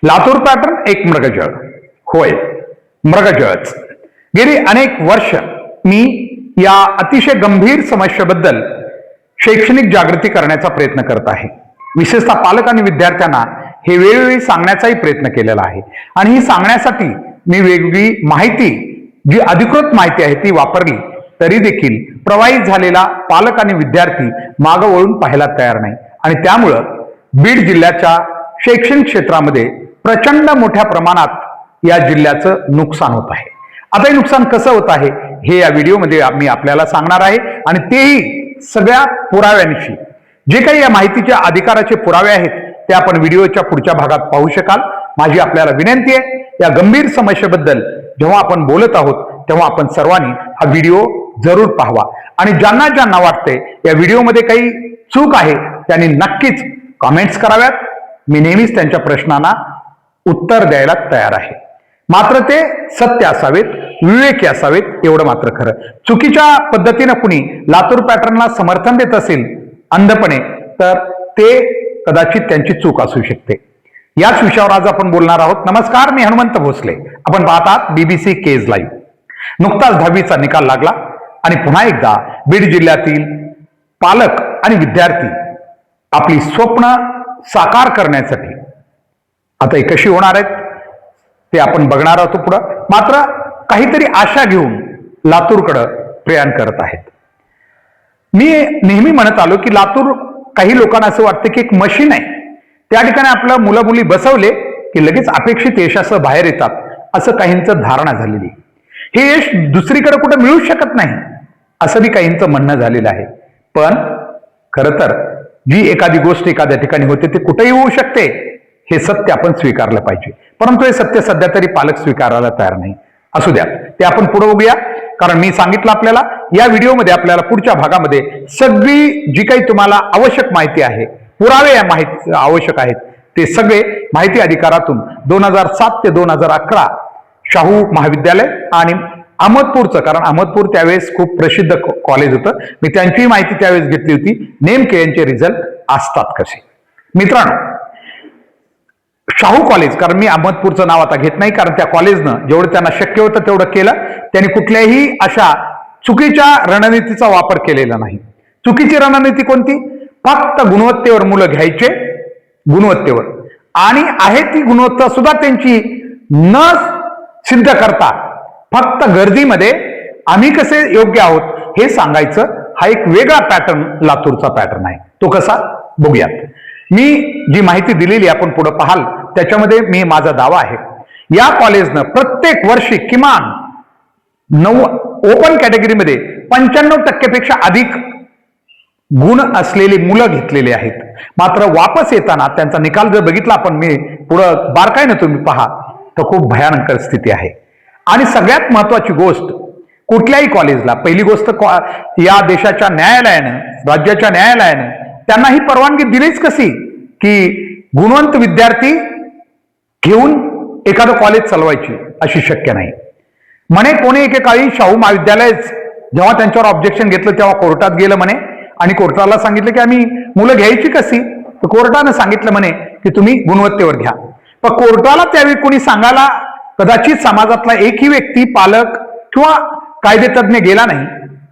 Latur pattern एक मृगजळ. होय, मृगजळच. गेली अनेक वर्ष मी या अतिशय गंभीर समस्येबद्दल शैक्षणिक जागृती करण्याचा प्रयत्न करत आहे. विशेषतः पालक आणि विद्यार्थ्यांना हे वेळोवेळी सांगण्याचाही प्रयत्न केलेला आहे. आणि ही सांगण्यासाठी मी वेगवेगळी माहिती, जी अधिकृत माहिती आहे ती वापरली, तरी देखील प्रवाहित झालेला पालक आणि विद्यार्थी मागं वळून पाहायला तयार नाही. आणि त्यामुळं बीड जिल्ह्याच्या शैक्षणिक क्षेत्रामध्ये प्रचंड मोठ्या प्रमाणात या जिल्ह्याचं नुकसान होत आहे. आता हे नुकसान कसं होत आहे हे या व्हिडिओमध्ये मी आपल्याला सांगणार आहे. आणि तेही सगळ्या पुराव्यांशी. जे काही या माहितीच्या अधिकाराचे पुरावे आहेत ते आपण व्हिडिओच्या पुढच्या भागात पाहू शकाल. माझी आपल्याला विनंती आहे, या गंभीर समस्येबद्दल जेव्हा आपण बोलत आहोत तेव्हा आपण सर्वांनी हा व्हिडिओ जरूर पाहावा. आणि ज्यांना ज्यांना वाटते या व्हिडिओमध्ये काही चूक आहे त्यांनी नक्कीच कमेंट्स कराव्यात. मी नेहमीच त्यांच्या प्रश्नांना उत्तर द्यायला तयार आहे. मात्र ते सत्य असावेत, विवेकी असावेत, एवढं मात्र खरं. चुकीच्या पद्धतीनं कुणी लातूर पॅटर्नला समर्थन देत असेल अंधपणे, तर ते कदाचित त्यांची चूक असू शकते. याच विषयावर आज आपण बोलणार आहोत. नमस्कार, मी हनुमंत भोसले. आपण पाहतात BBC केज लाईव्ह. नुकताच 10वीचा निकाल लागला आणि पुन्हा एकदा बीड जिल्ह्यातील पालक आणि विद्यार्थी आपली स्वप्न साकार करण्यासाठी आता हे कशी होणार आहेत ते आपण बघणार आहोत पुढं. मात्र काहीतरी आशा घेऊन लातूरकडं प्रयाण करत आहेत. मी नेहमी म्हणत आलो की लातूर, काही लोकांना असं वाटतं की एक मशीन आहे, त्या ठिकाणी आपलं मुलं मुली बसवले की लगेच अपेक्षित यशासह बाहेर येतात, असं काहींचं धारणा झालेली. हे यश दुसरीकडे कुठं मिळू शकत नाही असं बी काहींचं म्हणणं झालेलं आहे. पण खरं तर जी एखादी गोष्ट एखाद्या ठिकाणी होते ते कुठेही होऊ शकते, हे सत्य आपण स्वीकारलं पाहिजे. परंतु हे सत्य सध्या तरी पालक स्वीकारायला तयार नाही. असू द्या, ते आपण पुढे बघूया. कारण मी सांगितलं आपल्याला या व्हिडिओमध्ये आपल्याला पुढच्या भागामध्ये सगळी जी काही तुम्हाला आवश्यक माहिती आहे, पुरावे या माहिती आवश्यक आहेत, ते सगळे माहिती अधिकारातून 2007 ते 2011 शाहू महाविद्यालय आणि अहमदपूरचं, कारण अहमदपूर त्यावेळेस खूप प्रसिद्ध कॉलेज होतं, मी त्यांचीही माहिती त्यावेळेस घेतली होती. नेमके यांचे रिझल्ट असतात कसे. मित्रांनो, शाहू कॉलेज, कारण मी अहमदपूरचं नाव आता घेत नाही, कारण त्या कॉलेजनं जेवढं त्यांना शक्य होतं तेवढं केलं. त्यांनी कुठल्याही अशा चुकीच्या रणनीतीचा वापर केलेला नाही. चुकीची रणनीती कोणती? फक्त गुणवत्तेवर मुलं घ्यायचे, गुणवत्तेवर, आणि आहे ती गुणवत्ता सुद्धा त्यांची न सिद्ध करता फक्त गर्दीमध्ये आम्ही कसे योग्य आहोत हे सांगायचं, हा एक वेगळा पॅटर्न लातूरचा पॅटर्न आहे. तो कसा बघूयात. मी जी माहिती दिलेली आपण पुढे पाहाल त्याच्यामध्ये मी माझा दावा आहे, या कॉलेजनं प्रत्येक वर्षी किमान ओपन कॅटेगरीमध्ये 95% पेक्षा अधिक गुण असलेली मुलं घेतलेली आहेत. मात्र वापस येताना त्यांचा निकाल जर बघितला आपण, मी पुढं बारकाईनं तुम्ही पहा, तर खूप भयानक स्थिती आहे. आणि सगळ्यात महत्वाची गोष्ट, कुठल्याही कॉलेजला, पहिली गोष्ट या देशाच्या न्यायालयानं, राज्याच्या न्यायालयानं त्यांना ही परवानगी दिलीच कशी की गुणवंत विद्यार्थी घेऊन एखादं कॉलेज चालवायची, अशी शक्य नाही. म्हणे कोणी एकेकाळी शाहू महाविद्यालय जेव्हा त्यांच्यावर ऑब्जेक्शन घेतलं तेव्हा कोर्टात गेलं म्हणे, आणि कोर्टाला सांगितलं की आम्ही मुलं घ्यायची कशी, तर कोर्टानं सांगितलं म्हणे की तुम्ही गुणवत्तेवर घ्या. पण कोर्टाला त्यावेळी कोणी सांगायला कदाचित समाजातला एकही व्यक्ती, पालक किंवा कायदेतज्ञ गेला नाही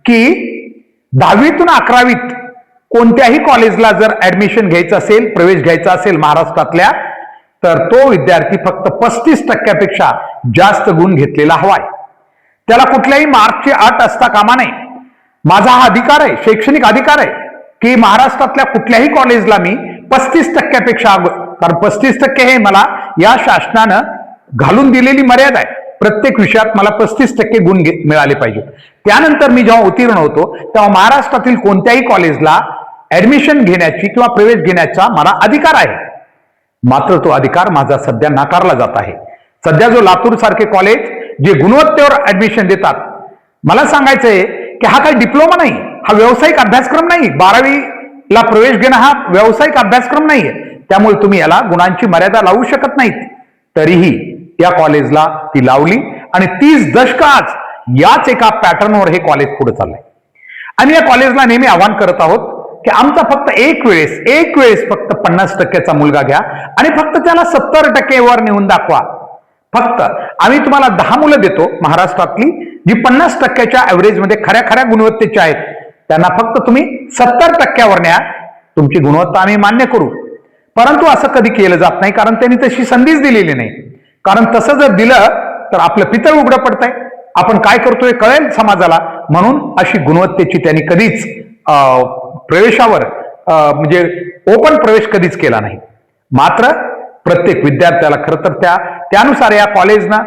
की 10वीतून 11वीत कोणत्याही कॉलेजला जर ऍडमिशन घ्यायचं असेल, प्रवेश घ्यायचा असेल महाराष्ट्रातल्या, तर तो विद्यार्थी फक्त 35% जास्त गुण घेतलेला हवाय. त्याला कुठल्याही मार्कची अट असता कामा नये. माझा हा अधिकार आहे, शैक्षणिक अधिकार आहे, की महाराष्ट्रातल्या कुठल्याही कॉलेजला मी 35% कारण 35% हे मला या शासनानं घालून दिलेली मर्यादा आहे. प्रत्येक विषयात मला 35% गुण मिळाले पाहिजेत. त्यानंतर मी जेव्हा उत्तीर्ण होतो तेव्हा महाराष्ट्रातील कोणत्याही कॉलेजला ऍडमिशन घेण्याची किंवा प्रवेश घेण्याचा मला अधिकार आहे. मात्र तो अधिकार माझा सध्या नाकारला जात आहे. सध्या जो लातूर सारखे कॉलेज जे गुणवत्तेवर ऍडमिशन देतात, मला सांगायचंय की हा काही डिप्लोमा नाही, हा व्यावसायिक अभ्यासक्रम नाही. 12वीला प्रवेश घेणं हा व्यावसायिक अभ्यासक्रम नाहीये. त्यामुळे तुम्ही याला गुणांची मर्यादा लावू शकत नाहीत. तरीही या कॉलेजला ती लावली आणि 30 दशक आज याच एका पॅटर्नवर हे कॉलेज पुढे चाललंय. आणि या कॉलेजला नेहमी आवाहन करत आहोत की आमचा फक्त एक वेळेस फक्त 50%चा मुलगा घ्या आणि फक्त त्याला 70% वर नेऊन दाखवा. फक्त आम्ही तुम्हाला 10 मुलं देतो महाराष्ट्रातली जी 50%च्या ऍव्हरेजमध्ये खऱ्या गुणवत्तेची आहेत, त्यांना फक्त तुम्ही 70%वर न्या, तुमची गुणवत्ता आम्ही मान्य करू. परंतु असं कधी केलं जात नाही, कारण त्यांनी तशी संधीच दिलेली नाही. कारण तसं जर दिलं तर आपलं पितळ उघडं पडतंय, आपण काय करतोय कळेल समाजाला. म्हणून अशी गुणवत्तेची त्यांनी कधीच प्रवेशावर म्हणजे ओपन प्रवेश कधीच केला नाही. मात्र प्रत्येक विद्यार्थ्याला खरं तर त्यानुसार या कॉलेजनं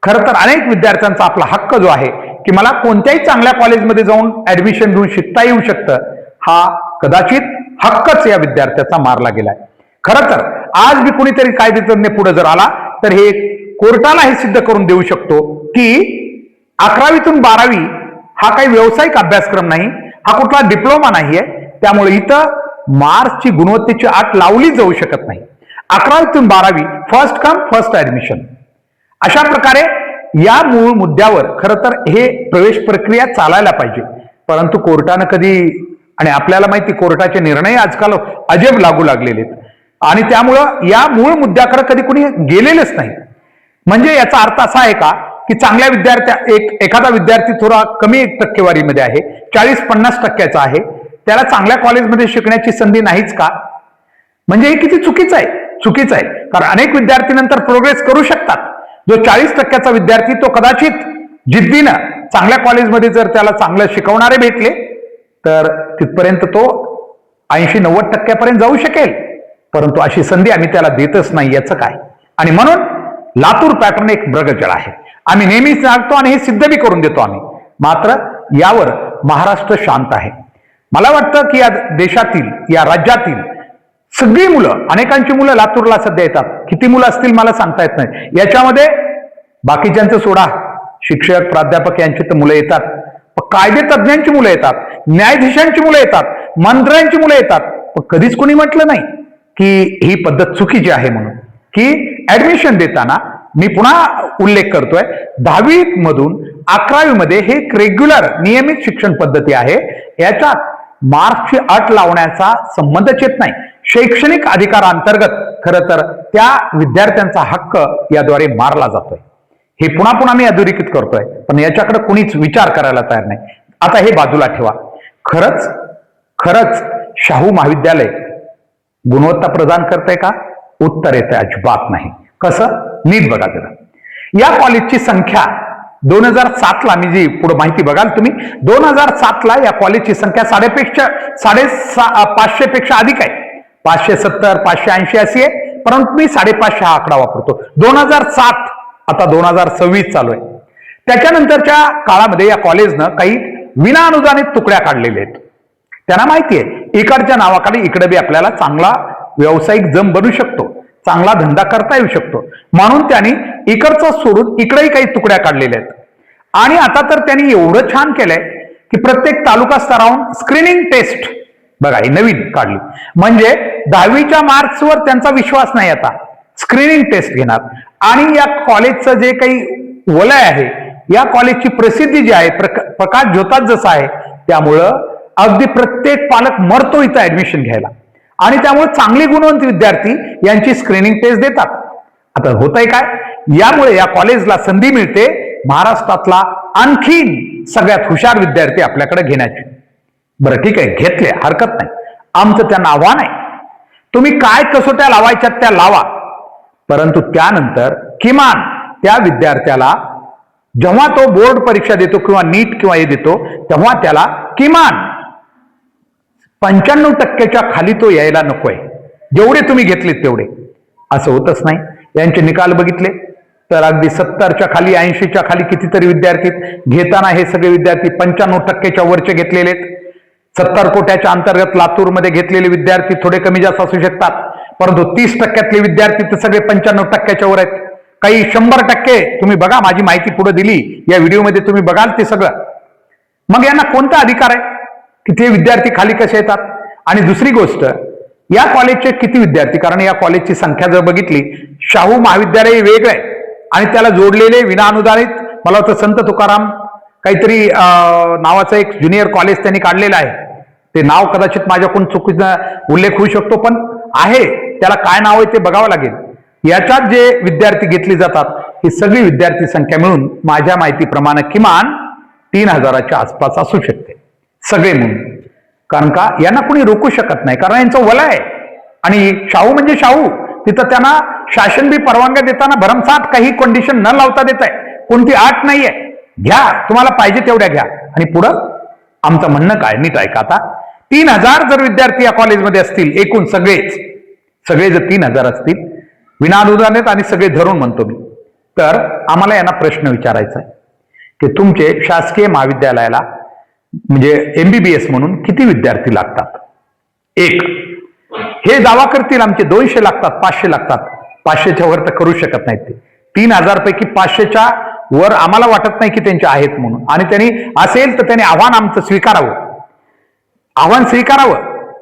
खरं तर अनेक विद्यार्थ्यांचा आपला हक्क जो आहे की मला कोणत्याही चांगल्या कॉलेजमध्ये जाऊन ऍडमिशन घेऊन शिकता येऊ शकतं, हा कदाचित हक्कच या विद्यार्थ्याचा मारला गेलाय. खरं तर आज मी कुणीतरी कायदेतज्ञ पुढे जर आला तर हे कोर्टाला हे सिद्ध करून देऊ शकतो की 11वीतून 12वी हा काही व्यावसायिक अभ्यासक्रम नाही, हा कुठला डिप्लोमा नाहीये. त्यामुळे इथं मार्क्सची गुणवत्तेची अट लावली जाऊ शकत नाही. 11वीतून 12वी फर्स्ट कम फर्स्ट ऍडमिशन. अशा प्रकारे या मूळ मुद्द्यावर खरं तर हे प्रवेश प्रक्रिया चालायला पाहिजे. परंतु कोर्टानं कधी, आणि आपल्याला माहिती कोर्टाचे निर्णय आजकाल अजब लागू लागलेले आहेत, आणि त्यामुळं या मूळ मुद्द्याकडे कधी कुणी गेलेलंच नाही. म्हणजे याचा अर्थ असा आहे का की चांगल्या एखादा विद्यार्थी थोडा कमी टक्केवारीमध्ये आहे, 40-50%चा आहे, त्याला चांगल्या कॉलेजमध्ये शिकण्याची संधी नाहीच का? म्हणजे हे किती चुकीचं आहे. कारण अनेक विद्यार्थी नंतर प्रोग्रेस करू शकतात. जो 40%चा विद्यार्थी तो कदाचित जिद्दीनं चांगल्या कॉलेजमध्ये जर त्याला चांगलं शिकवणारे भेटले तर तिथपर्यंत तो 80-90% जाऊ शकेल. परंतु अशी संधी आम्ही त्याला देतच नाही, याचं काय? आणि म्हणून लातूर पॅटर्न एक मृगजळ आहे. आम्ही नेहमीच सांगतो आणि हे सिद्ध बी करून देतो आम्ही. मात्र यावर महाराष्ट्र शांत आहे. मला वाटतं की या देशातील, या राज्यातील सगळी मुलं, अनेकांची मुलं लातूरला सध्या येतात. किती मुलं असतील मला सांगता येत नाही. याच्यामध्ये बाकीच्यांचं सोडा, शिक्षक प्राध्यापक यांची तर मुलं येतात, कायदे तज्ज्ञांची मुलं येतात, न्यायाधीशांची मुलं येतात, मंत्र्यांची मुलं येतात. पण कधीच कोणी म्हटलं नाही की ही पद्धत चुकीची आहे म्हणून. की ऍडमिशन देताना मी पुन्हा उल्लेख करतोय, 10वी मधून 11वी मध्ये हे एक रेग्युलर नियमित शिक्षण पद्धती आहे. याच्यात मार्क्सची अट लावण्याचा संबंधच येत नाही. शैक्षणिक अधिकारांतर्गत खरं तर त्या विद्यार्थ्यांचा हक्क याद्वारे मारला जातोय. हे पुन्हा मी अधोरेखित करतोय, पण याच्याकडे कुणीच विचार करायला तयार नाही. आता हे बाजूला ठेवा. खरंच शाहू महाविद्यालय गुणवत्ता प्रदान करतंय का? उत्तर येते अजिबात नाही. कसं? नीट बघा जरा. या कॉलेजची संख्या 2007ला, मी जी पुढे माहिती बघाल तुम्ही, 2007ला या कॉलेजची संख्या 550 पेक्षा अधिक आहे. 570, 580 अशी आहे, परंतु मी 550 हा आकडा वापरतो. 2007, आता 2026 चालू आहे. त्याच्यानंतरच्या काळामध्ये या कॉलेजनं काही विनाअनुदानित तुकड्या काढलेल्या आहेत. त्यांना माहिती आहे इकडच्या नावाखाली इकडे बी आपल्याला चांगला व्यावसायिक जम बनू शकतो, चांगला धंदा करता येऊ शकतो, म्हणून त्यांनी इकडचं सोडून इकडेही काही तुकड्या काढलेल्या आहेत. आणि आता तर त्यांनी एवढं छान केलंय की प्रत्येक तालुका स्तरावरून स्क्रीनिंग टेस्ट बघा ही नवीन काढली. म्हणजे 10वीच्या मार्क्सवर त्यांचा विश्वास नाही, आता स्क्रीनिंग टेस्ट घेणार. आणि या कॉलेजचं जे काही वलय आहे, या कॉलेजची प्रसिद्धी जी आहे, प्रकाश ज्योतात जसं आहे, त्यामुळं अगदी प्रत्येक पालक मरतो इथं ऍडमिशन घ्यायला. आणि त्यामुळे चांगले गुणवंत विद्यार्थी यांची स्क्रीनिंग टेस्ट देतात. आता होतंय काय? यामुळे या कॉलेजला संधी मिळते महाराष्ट्रातला आणखीन सगळ्यात हुशार विद्यार्थी आपल्याकडे घेण्याची. बरं ठीक आहे, घेतले, हरकत नाही. आमचं त्यांना आव्हान आहे, तुम्ही काय कसोट्या लावायच्यात त्या लावा, परंतु त्यानंतर किमान त्या विद्यार्थ्याला जेव्हा तो बोर्ड परीक्षा देतो किंवा नीट किंवा हे देतो, तेव्हा त्याला किमान 95%च्या खाली तो यायला नकोय. जेवढे तुम्ही घेतलेत तेवढे. असं होतच नाही. यांचे निकाल बघितले तर अगदी 70च्या खाली, 80च्या खाली कितीतरी विद्यार्थी घेताना हे सगळे विद्यार्थी 95%च्या वरचे घेतलेले आहेत. 70 कोट्याच्या अंतर्गत लातूरमध्ये घेतलेले विद्यार्थी थोडे कमी जास्त असू शकतात, परंतु 30%तले विद्यार्थी तर सगळे 95%च्या वर आहेत. काही 100%. तुम्ही बघा, माझी माहिती पुढे दिली या व्हिडिओमध्ये, तुम्ही बघाल ते सगळं. मग यांना कोणता अधिकार आहे की ते विद्यार्थी खाली कसे येतात? आणि दुसरी गोष्ट, या कॉलेजचे किती विद्यार्थी, कारण या कॉलेजची संख्या जर बघितली, शाहू महाविद्यालय वेगळं आहे आणि त्याला जोडलेले विनाअनुदानित, मला वाटतं संत तुकाराम काहीतरी नावाचं एक ज्युनियर कॉलेज त्यांनी काढलेलं आहे. ते नाव कदाचित माझ्याकडून चुकीचा उल्लेख होऊ शकतो, पण आहे, त्याला काय नाव आहे ते बघावं लागेल। याच्यात जे विद्यार्थी घेतले जातात ही सगळी विद्यार्थी संख्या मिळून माझ्या माहितीप्रमाणे किमान 3000च्या आसपास असू शकते, सगळे म्हणून। कारण का यांना कोणी रोखू शकत नाही, कारण यांचं वलय आहे। आणि शाहू म्हणजे शाहू, तिथं त्यांना शासन बी परवानग्या देताना भरमसाठ काही कंडिशन न लावता देत आहे, कोणती अट नाहीये, घ्या तुम्हाला पाहिजे तेवढ्या घ्या। आणि पुढं आमचं म्हणणं काय, नीट ऐका आता, 3000 जर विद्यार्थी या कॉलेजमध्ये असतील, एकूण सगळे जर 3000 असतील विना अनुदानित आणि सगळे धरून म्हणतो मी, तर आम्हाला यांना प्रश्न विचारायचा आहे की तुमचे शासकीय महाविद्यालयाला म्हणजे MBBS म्हणून किती विद्यार्थी लागतात? एक, हे दावा करतील आमचे 200 लागतात, 500 लागतात, 500च्या वर तर करू शकत नाहीत ते। 3000 पैकी 500च्या वर आम्हाला वाटत नाही की त्यांचे आहेत म्हणून, आणि त्यांनी असेल तर त्यांनी आव्हान आमचं स्वीकारावं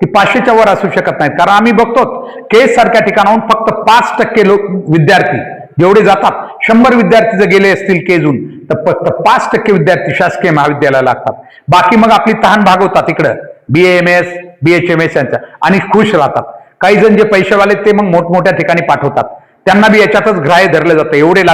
की 500च्या वर असू शकत नाहीत। कारण आम्ही बघतो केस सारख्या ठिकाणाहून फक्त 5% विद्यार्थी जेवढे जातात, 100 विद्यार्थी जर गेले असतील केजून तर फक्त 5% विद्यार्थी शासकीय महाविद्यालयाला लागतात। बाकी मग आपली तहान भागवतात इकडं BAMS BHMS यांच्या, आणि खुश राहतात। काही जण जे पैसेवाले ते मग मोठमोठ्या ठिकाणी पाठवतात, त्यांना बी याच्यातच ग्राह्य धरलं जातं, एवढे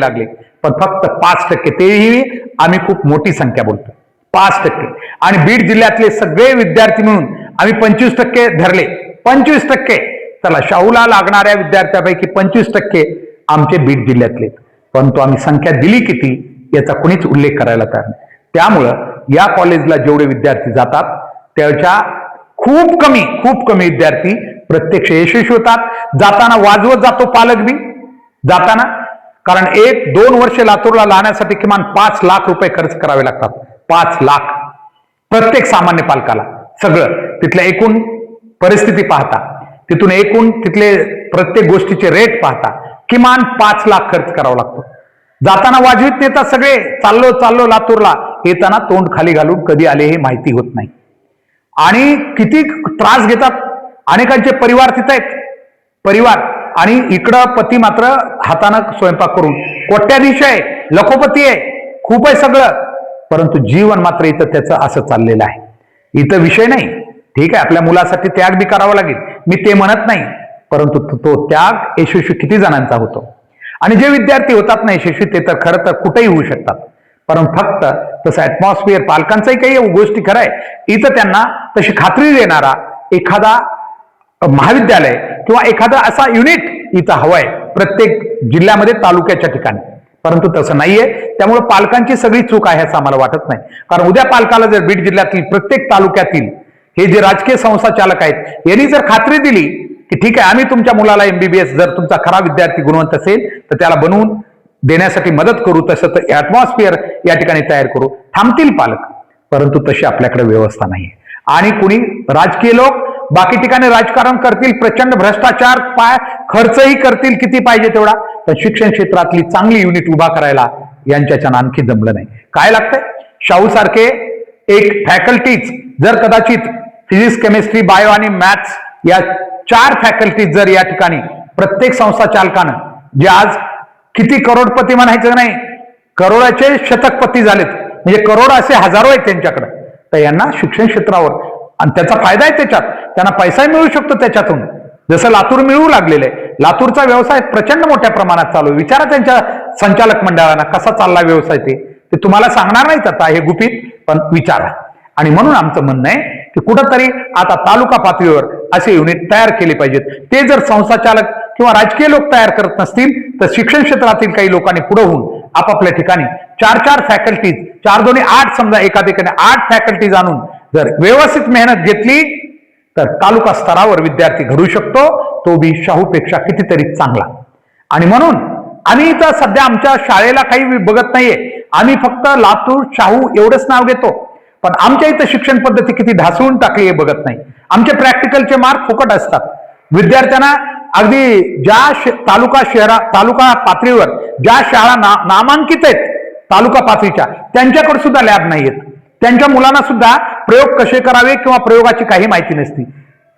लागले, पण फक्त 5%, तेही आम्ही खूप मोठी संख्या बोलतो, 5%। आणि बीड जिल्ह्यातले सगळे विद्यार्थी मिळून आम्ही 25% धरले, 25%। चला, शाहूला लागणाऱ्या विद्यार्थ्यापैकी 25% आमचे बीड जिल्ह्यातले, परंतु आम्ही संख्या दिली किती याचा कुणीच उल्लेख करायला तयार नाही। त्यामुळं या कॉलेजला जेवढे विद्यार्थी जातात त्याच्या खूप कमी विद्यार्थी प्रत्यक्ष यशस्वी होतात। जाताना वाजवत जातो पालक बी जाताना, कारण 1-2 वर्ष लातूरला लावण्यासाठी किमान 5 लाख रुपये खर्च करावे लागतात, 5 लाख प्रत्येक सामान्य पालकाला। सगळं तिथल्या एकूण परिस्थिती पाहता, तिथून एकूण तिथले प्रत्येक गोष्टीचे रेट पाहता किमान 5 लाख खर्च करावा लागतो। जाताना वाजवीत नेतात सगळे, चाललो लातूरला, येताना तोंड खाली घालून कधी आले हे माहिती होत नाही, आणि किती त्रास घेतात। अनेकांचे परिवार तिथे आहेत, आणि इकडं पती मात्र हातानं स्वयंपाक करून कोट्याधीश आहे, लखोपती आहे, खूप आहे सगळं, परंतु जीवन मात्र इथं त्याचं असं चाललेलं आहे। इथं विषय नाही, ठीक आहे, आपल्या मुलासाठी त्याग बी करावा लागेल, मी ते म्हणत नाही, परंतु तो त्याग यशस्वी किती जणांचा होतो? आणि जे विद्यार्थी होतात ना यशस्वी, ते तर खरं तर कुठेही होऊ शकतात, परंतु फक्त तसं ऍटमॉस्फिअर पालकांचाही काही गोष्टी खरं आहे, इथं त्यांना तशी खात्री देणारा एखादा महाविद्यालय किंवा एखादा असा युनिट इथं हवाय प्रत्येक जिल्ह्यामध्ये, तालुक्याच्या ठिकाणी, परंतु तसं नाहीये। त्यामुळे पालकांची सगळी चूक आहे असं आम्हाला वाटत नाही, कारण उद्या पालकाला जर बीड जिल्ह्यातील प्रत्येक तालुक्यातील हे जे राजकीय संस्था चालक आहेत यांनी जर खात्री दिली की ठीक आहे, आम्ही तुमच्या मुलाला MBBS, जर तुमचा खरा विद्यार्थी गुणवंत असेल तर त्याला बनवून देण्यासाठी मदत करू, तसं तर ऍटमॉस्फिअर या ठिकाणी तयार करू, थांबतील पालक, परंतु तशी आपल्याकडे व्यवस्था नाहीये। आणि कुणी राजकीय लोक बाकी ठिकाणी राजकारण करतील, प्रचंड भ्रष्टाचार, खर्चही करतील किती पाहिजे तेवढा, पण शिक्षण क्षेत्रातली चांगली युनिट उभा करायला यांच्याच्यानं आणखी जमलं नाही। काय लागतंय? शाहू सारखे एक फॅकल्टीज जर कदाचित फिजिक्स, केमिस्ट्री, बायो आणि मॅथ्स या 4 फॅकल्टीज जर या ठिकाणी प्रत्येक संस्था चालकानं, जे आज किती करोडपती म्हणायचं नाही, करोडाचे शतकपती झालेत, म्हणजे करोड असे हजारो आहेत त्यांच्याकडे, तर यांना शिक्षण क्षेत्रावर आणि त्याचा फायदा आहे, त्याच्यात त्यांना पैसा मिळू शकतो त्याच्यातून, जसं लातूर मिळू लागलेलं आहे। लातूरचा व्यवसाय प्रचंड मोठ्या प्रमाणात चालू आहे, विचारा त्यांच्या संचालक मंडळांना कसा चालला व्यवसाय, ते तुम्हाला सांगणार नाहीत आता हे गुपित, पण विचारा। आणि म्हणून आमचं म्हणणं आहे की कुठंतरी आता तालुका पातळीवर असे युनिट तयार केले पाहिजेत। ते जर संस्थाचालक किंवा राजकीय लोक तयार करत नसतील तर शिक्षण क्षेत्रातील काही लोकांनी पुढे होऊन आपापल्या ठिकाणी 4 फॅकल्टीज, 4 2 8 समजा, एका ठिकाणी 8 फॅकल्टीज आणून जर व्यवस्थित मेहनत घेतली तर तालुका स्तरावर विद्यार्थी घडू शकतो, तो बी शाहूपेक्षा कितीतरी चांगला। आणि म्हणून आम्ही इथं सध्या आमच्या शाळेला काही बघत नाहीये, आम्ही फक्त लातूर शाहू एवढंच नाव घेतो, पण आमच्या इथं शिक्षण पद्धती किती ढासळून टाकली हे बघत नाही। आमचे प्रॅक्टिकलचे मार्क फुकट असतात, विद्यार्थ्यांना अगदी ज्या तालुका पातळीवर ज्या शाळा नामांकित आहेत तालुका पातळीच्या, त्यांच्याकडे सुद्धा लॅब नाहीयेत, त्यांच्या मुलांना सुद्धा प्रयोग कसे करावे किंवा प्रयोगाची काही माहिती नसती।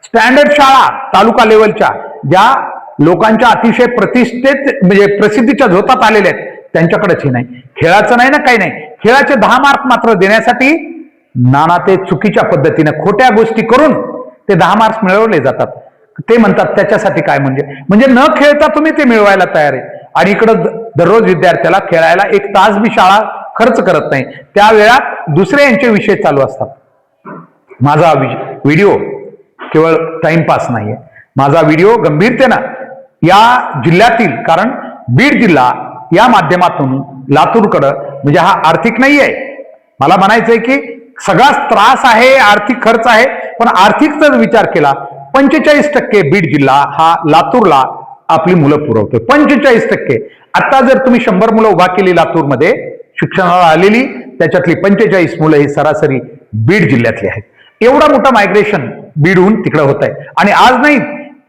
स्टँडर्ड शाळा तालुका लेवलच्या ज्या लोकांच्या अतिशय प्रतिष्ठित म्हणजे प्रसिद्धीच्या झोतात आलेल्या आहेत त्यांच्याकडेच हे नाही। खेळाचं नाही ना, काही नाही, खेळाचे 10 मार्क मात्र देण्यासाठी नाना ते चुकीच्या पद्धतीने खोट्या गोष्टी करून ते 10 मार्क्स मिळवले जातात. ते म्हणतात त्याच्यासाठी काय म्हणजे न खेळता तुम्ही ते मिळवायला तयार आहे. आणि इकडं दररोज विद्यार्थ्याला खेळायला 1 तास बी शाळा खर्च करत नाही. त्या वेळात दुसरे यांचे विषय चालू असतात. माझा व्हिडिओ केवळ टाइमपास नाहीये. माझा व्हिडिओ गंभीरतेनं या जिल्ह्यातील, कारण बीड जिल्हा या माध्यमातून लातूरकडं म्हणजे हा आर्थिक नाही आहे. मला म्हणायचंय की सगळाच त्रास आहे, आर्थिक खर्च आहे, पण आर्थिकचा विचार केला 45% बीड जिल्हा हा लातूरला आपली मुलं पुरवतोय. 45%. आता जर तुम्ही 100 मुलं उभा केली लातूरमध्ये शिक्षणाला आलेली, त्याच्यातली 45 मुलं ही सरासरी बीड जिल्ह्यातली आहेत. एवढा मोठा मायग्रेशन बीडहून तिकडे होत आहे. आणि आज नाही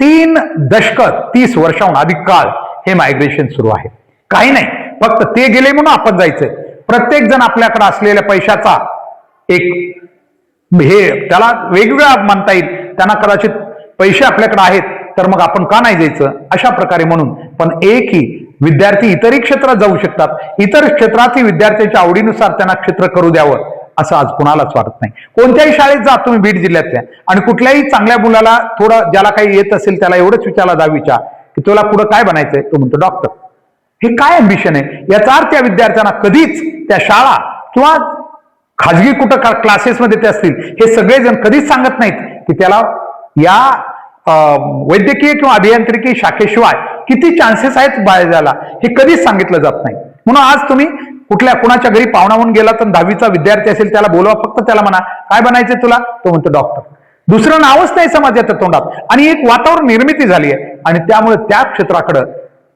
3 दशकं 30 वर्षाहून अधिक काळ हे मायग्रेशन सुरू आहे. काही नाही, फक्त ते गेले म्हणून आपण जायचंय. प्रत्येक जण आपल्याकडे असलेल्या पैशाचा एक हे त्याला वेगवेगळा मानता येईल. त्यांना कदाचित पैसे आपल्याकडे आहेत तर मग आपण का नाही जायचं अशा प्रकारे म्हणून. पण एकही विद्यार्थी इतरही क्षेत्रात जाऊ शकतात. इतर क्षेत्रातही विद्यार्थ्यांच्या आवडीनुसार त्यांना क्षेत्र करू द्यावं असं आज कुणालाच वाटत नाही. कोणत्याही शाळेत जा तुम्ही बीड जिल्ह्यातल्या, आणि कुठल्याही चांगल्या मुलाला थोडं ज्याला काही येत असेल त्याला एवढंच विचारला दहावीच्या की तुला पुढं काय बनायचंय, तो म्हणतो डॉक्टर. हे काय अम्बिशन आहे? याचा अर्थ त्या विद्यार्थ्यांना कधीच त्या शाळा किंवा खाजगी कुठं क्लासेसमध्ये ते असतील हे सगळेजण कधीच सांगत नाहीत की त्याला या वैद्यकीय किंवा अभियांत्रिकी शाखेशिवाय किती चान्सेस आहेत बाळाला, हे कधीच सांगितलं जात नाही. म्हणून आज तुम्ही कुठल्या कुणाच्या घरी पाहुणा म्हणून गेला तर 10वीचा विद्यार्थी असेल त्याला बोलवा, फक्त त्याला म्हणा काय बनायचंय तुला, तो म्हणतो डॉक्टर. दुसरं नावच नाही समाजाच्या तोंडात. आणि एक वातावरण निर्मिती झाली आहे. आणि त्यामुळे त्या क्षेत्राकडे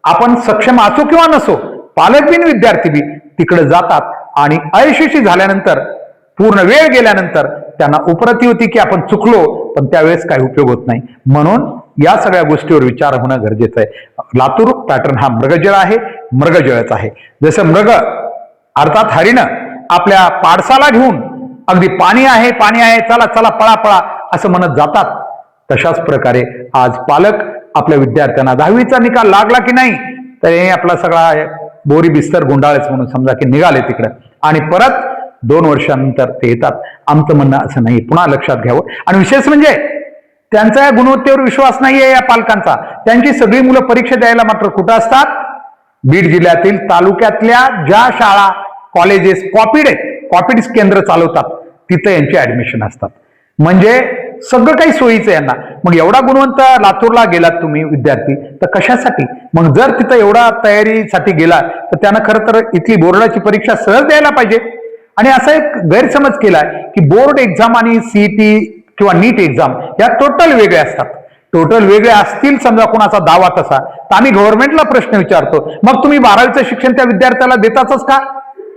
आपण सक्षम असो किंवा नसो, पालक बिन विद्यार्थी बी तिकडे जातात. आणि अयशस्वी झाल्यानंतर, पूर्ण वेळ गेल्यानंतर त्यांना उपरती होती की आपण चुकलो, पण त्यावेळेस काही उपयोग होत नाही. म्हणून या सगळ्या गोष्टीवर विचार होणं गरजेचं आहे. लातूर पॅटर्न हा मृगजळ आहे, मृगजळच आहे. जसं मृग अर्थात हरिण आपल्या पाडसाला घेऊन अगदी पाणी आहे चला चला पळा पळा असं म्हणत जातात, तशाच प्रकारे आज पालक आपल्या विद्यार्थ्यांना 10वीचा निकाल लागला की नाही तर हे आपला सगळा बोरी बिस्तर गुंडाळच म्हणून समजा की निघाले तिकडं, आणि परत 2 वर्षांनंतर ते येतात. आमचं म्हणणं असं नाही, पुन्हा लक्षात घ्यावं. आणि विशेष म्हणजे त्यांचा या गुणवत्तेवर विश्वास नाहीये या पालकांचा. त्यांची सगळी मुलं परीक्षा द्यायला मात्र कुठं असतात? बीड जिल्ह्यातील तालुक्यातल्या ज्या शाळा कॉलेजेस कॉपीड केंद्र चालवतात तिथे यांचे ऍडमिशन असतात. म्हणजे सगळं काही सोयीचं यांना. मग एवढा गुणवंत लातूरला गेलात तुम्ही विद्यार्थी तर कशासाठी? मग जर तिथं एवढा तयारीसाठी गेला तर त्यानं खरं तर इथली बोर्डाची परीक्षा सहज द्यायला पाहिजे. आणि असा एक गैरसमज केलाय की बोर्ड एक्झाम आणि सीईटी किंवा नीट एक्झाम या टोटल वेगळ्या असतात. टोटल वेगळे असतील समजा कोणाचा दावा तसा, तर आम्ही गव्हर्नमेंटला प्रश्न विचारतो, मग तुम्ही 12वीचं शिक्षण त्या विद्यार्थ्याला देताच का?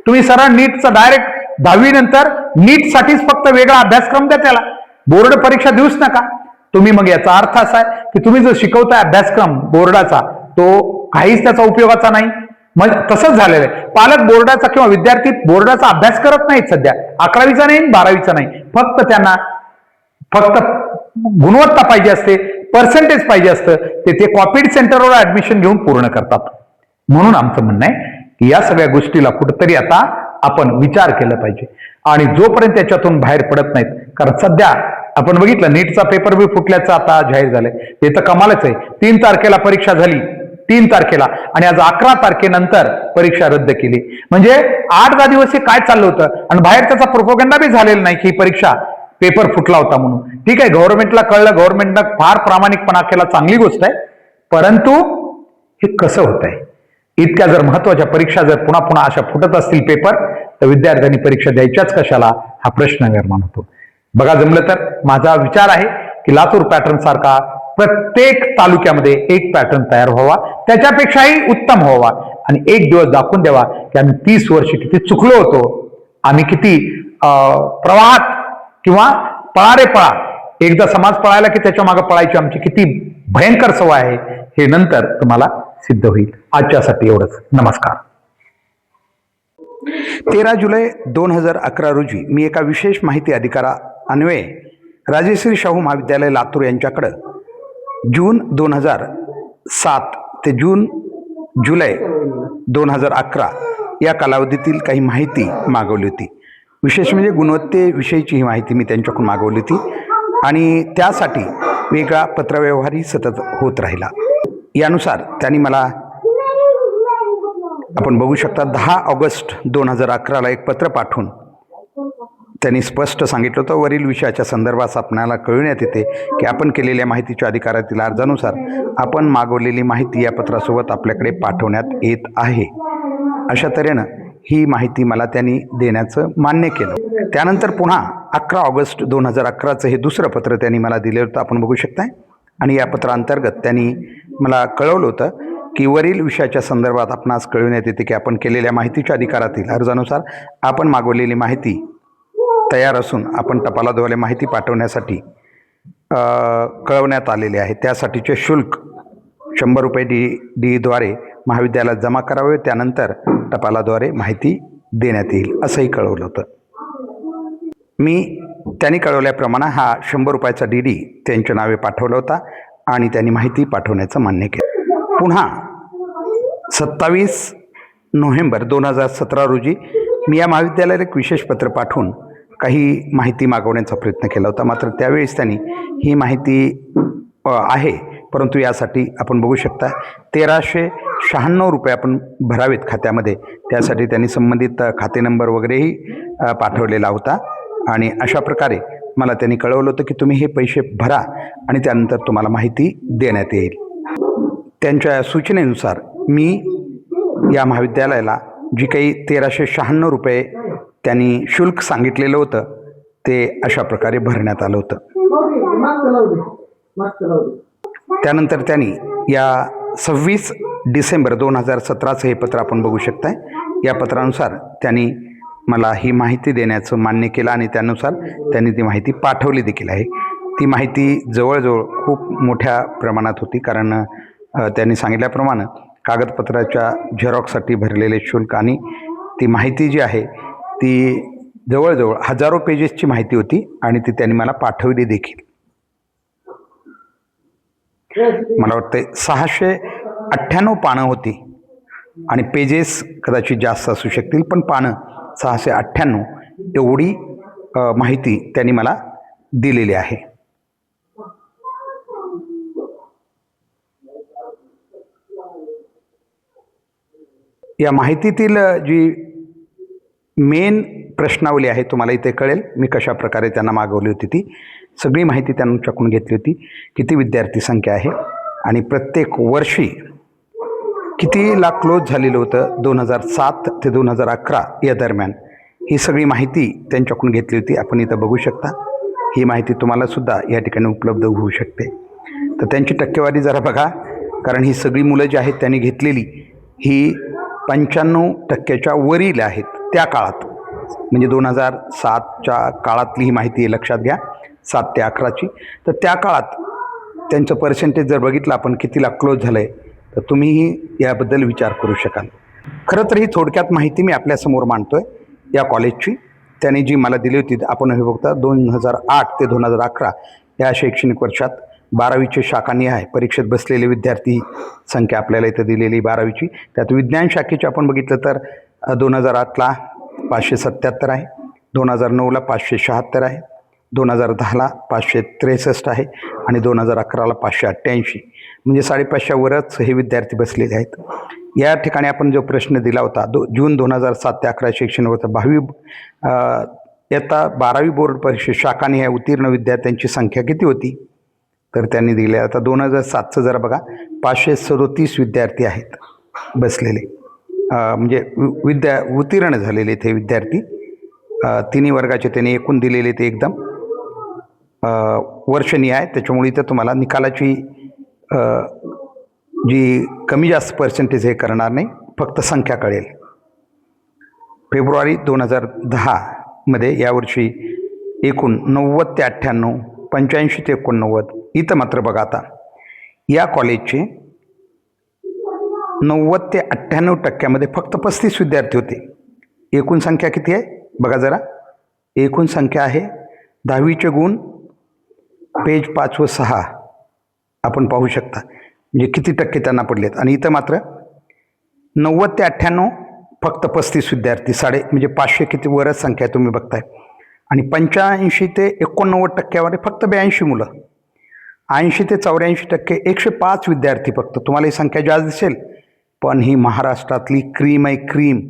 तुम्ही सरळ नीटचं डायरेक्ट 10वी नंतर नीट साठीच फक्त वेगळा अभ्यासक्रम द्या त्याला, बोर्ड परीक्षा देऊच नका तुम्ही. मग याचा अर्थ असा आहे की तुम्ही जो शिकवताय अभ्यासक्रम बोर्डाचा तो काहीच त्याचा उपयोगाचा नाही. मग तसंच झालेलं आहे. पालक बोर्डाचा किंवा विद्यार्थी बोर्डाचा अभ्यास करत नाहीत सध्या, 11वीचा नाही 12वीचा नाही. फक्त त्यांना गुणवत्ता पाहिजे असते, पर्सेंटेज पाहिजे असतं, ते कॉपीड सेंटरवर ऍडमिशन घेऊन पूर्ण करतात. म्हणून आमचं म्हणणं आहे की या सगळ्या गोष्टीला कुठेतरी आता आपण विचार केला पाहिजे. आणि जोपर्यंत त्याच्यातून बाहेर पडत नाहीत, कारण सध्या आपण बघितलं नीटचा पेपर बी फुटल्याचं आता जाहीर झालंय. ते तर कमालच आहे. 3 तारखेला परीक्षा झाली, 3 तारखेला, आणि आज 11 तारखेनंतर परीक्षा रद्द केली. म्हणजे 8-10 दिवस हे काय चाललं होतं, आणि बाहेर त्याचा प्रोपोगंडा बी झालेला नाही की परीक्षा पेपर फुटला होता म्हणून. ठीक आहे, गव्हर्नमेंटला कळलं, गव्हर्नमेंटनं फार प्रामाणिकपणा केला, चांगली गोष्ट आहे. परंतु हे कसं होत आहे? इतक्या जर महत्वाच्या परीक्षा जर पुन्हा पुन्हा अशा फुटत असतील पेपर, तर विद्यार्थ्यांनी परीक्षा द्यायच्याच कशाला हा प्रश्न निर्माण होतो. बघा, जमलं तर माझा विचार आहे की लातूर पॅटर्न सारखा प्रत्येक तालुक्यामध्ये एक पॅटर्न तयार व्हावा, त्याच्यापेक्षाही उत्तम व्हावा. आणि एक दिवस दाखवून द्यावा की आम्ही 30 वर्ष किती चुकलो होतो, आम्ही किती प्रवाहात किंवा पळा रे पळा, एकदा समाज पळायला की त्याच्या मागे पळायची आमची किती भयंकर सवय आहे, हे नंतर तुम्हाला सिद्ध होईल. आजच्यासाठी एवढंच. नमस्कार. 13 जुलै 2011 रोजी मी एका विशेष माहिती अधिकारा अन्वये राजश्री शाहू महाविद्यालय लातूर यांच्याकडं जून 2007 ते जुलै 2011 या कालावधीतील काही माहिती मागवली होती. विशेष म्हणजे गुणवत्तेविषयीची ही माहिती मी त्यांच्याकडून मागवली होती आणि त्यासाठी वेगळा पत्रव्यवहारही सतत होत राहिला. यानुसार त्यांनी मला, आपण बघू शकता, 10 ऑगस्ट 2011ला एक पत्र पाठवून त्यांनी स्पष्ट सांगितलं होतं, वरील विषयाच्या संदर्भात आपणाला कळविण्यात येते की आपण केलेल्या माहितीच्या अधिकारातील अर्जानुसार आपण मागवलेली माहिती या पत्रासोबत आपल्याकडे पाठवण्यात येत आहे. अशा तऱ्हेनं ही माहिती मला त्यांनी देण्याचं मान्य केलं. त्यानंतर पुन्हा 11 ऑगस्ट 2011चं हे दुसरं पत्र त्यांनी मला दिलं होतं, आपण बघू शकताय. आणि या पत्रांतर्गत त्यांनी मला कळवलं होतं की वरील विषयाच्या संदर्भात आपणास कळविण्यात येते की आपण केलेल्या माहितीच्या अधिकारातील अर्जानुसार आपण मागवलेली माहिती तयार असून आपण टपालाद्वारे माहिती पाठवण्यासाठी कळवण्यात आलेले आहे. त्यासाठीचे शुल्क 100 रुपये डीद्वारे महाविद्यालयात जमा करावे, त्यानंतर टपालाद्वारे माहिती देण्यात येईल असंही कळवलं होतं. मी त्यांनी कळवल्याप्रमाणे हा 100 रुपयाचा डी त्यांच्या नावे पाठवला होता आणि त्यांनी माहिती पाठवण्याचं मान्य केलं. पुन्हा 27 नोव्हेंबर 2017 रोजी मी या महाविद्यालयाला एक विशेष पत्र पाठवून काही माहिती मागवण्याचा प्रयत्न केला होता. मात्र त्यावेळेस त्यांनी ही माहिती आहे, परंतु यासाठी आपण बघू शकता 1396 रुपये आपण भरावेत खात्यामध्ये. त्यासाठी त्यांनी संबंधित खाते नंबर वगैरेही पाठवलेला होता आणि अशा प्रकारे मला त्यांनी कळवलं होतं की तुम्ही हे पैसे भरा आणि त्यानंतर तुम्हाला माहिती देण्यात येईल. त्यांच्या सूचनेनुसार मी या महाविद्यालयाला जी काही 1396 रुपये त्यांनी शुल्क सांगितलेलं होतं ते अशा प्रकारे भरण्यात आलं होतं. त्यानंतर त्यांनी या 26 डिसेंबर 2017चं हे पत्र आपण बघू शकताय. या पत्रानुसार त्यांनी मला ही माहिती देण्याचं मान्य केलं आणि त्यानुसार त्यांनी ती माहिती पाठवली देखील आहे. ती माहिती जवळजवळ खूप मोठ्या प्रमाणात होती, कारण त्यांनी सांगितल्याप्रमाणे कागदपत्राच्या झेरॉक्ससाठी भरलेले शुल्क आणि ती माहिती जी आहे ती जवळजवळ हजारो पेजेसची माहिती होती आणि ती त्यांनी मला पाठवली देखील. मला वाटते 698 पानं होती आणि पेजेस कदाचित जास्त असू शकतील, पण पानं 698 एवढी माहिती त्यांनी मला दिलेली आहे. या माहितीतील जी मेन प्रश्नावली आहे तुम्हाला इथे कळेल मी कशा प्रकारे त्यांना मागवली होती. ती सगळी माहिती त्यांच्याकडून घेतली होती. किती विद्यार्थी संख्या आहे आणि प्रत्येक वर्षी कितीला क्लोज झालेलं होतं 2007 ते 2011 या दरम्यान, ही सगळी माहिती त्यांच्याकडून घेतली होती. आपण इथं बघू शकता. ही माहिती तुम्हाला सुद्धा या ठिकाणी उपलब्ध होऊ शकते. तर त्यांची टक्केवारी जरा बघा, कारण ही सगळी मुलं जी आहेत त्यांनी घेतलेली ही 95% वरील आहेत त्या काळात, म्हणजे 2007च्या काळातली ही माहिती लक्षात घ्या, 7 ते 11ची. तर त्या काळात त्यांचं पर्सेंटेज जर बघितलं आपण कितीला क्लोज झालं आहे, तर तुम्हीही याबद्दल विचार करू शकाल. खरं तर ही थोडक्यात माहिती मी आपल्यासमोर मांडतो आहे या कॉलेजची. त्याने जी मला दिली होती, आपण हे बघता 2008 ते 2011 या शैक्षणिक वर्षात 12वीचे शाखानिहाय परीक्षेत बसलेले विद्यार्थी संख्या आपल्याला इथं दिलेली 12वीची. त्यात विज्ञान शाखेची आपण बघितलं तर 2008ला 577 आहे, 2009ला 576 आहे, 2010ला 563 आहे आणि 2011ला 588, म्हणजे 550 वरच हे विद्यार्थी बसलेले आहेत. या ठिकाणी आपण जो प्रश्न दिला होता जून 2007 ते 11 शैक्षणिक वर्ष 12वी बोर्ड परीक्षेत शाखानिहाय उत्तीर्ण विद्यार्थ्यांची संख्या किती होती, तर त्यांनी दिले. आता 2007चं जरा बघा, 537 विद्यार्थी आहेत बसलेले, म्हणजे उत्तीर्ण झालेले ते विद्यार्थी. तिन्ही वर्गाचे त्यांनी एकूण दिलेले ते एकदम वर्षनिहाय. त्याच्यामुळे इथं तुम्हाला निकालाची जी कमी जास्त पर्सेंटेज हे करणार नाही, फक्त संख्या कळेल. फेब्रुवारी 2010मध्ये यावर्षी एकूण 90 ते 98, 85 ते 89. इथं मात्र बघा, आता या कॉलेजचे 90 ते 98% फक्त 35 विद्यार्थी होते. एकूण संख्या किती आहे बघा जरा. एकूण संख्या आहे 10वीचे गुण पेज 5 व 6 आपण पाहू शकता, म्हणजे किती टक्के त्यांना पडलेत. आणि इथं मात्र 90 ते 98 फक्त 35 विद्यार्थी म्हणजे 500 किती वरच संख्या आहे तुम्ही बघताय. आणि 85 ते 89% फक्त 82 मुलं. 80 ते 84% 105 विद्यार्थी फक्त. तुम्हाला ही संख्या जास्त दिसेल, पण ही महाराष्ट्रातली क्रीम आहे, क्रीम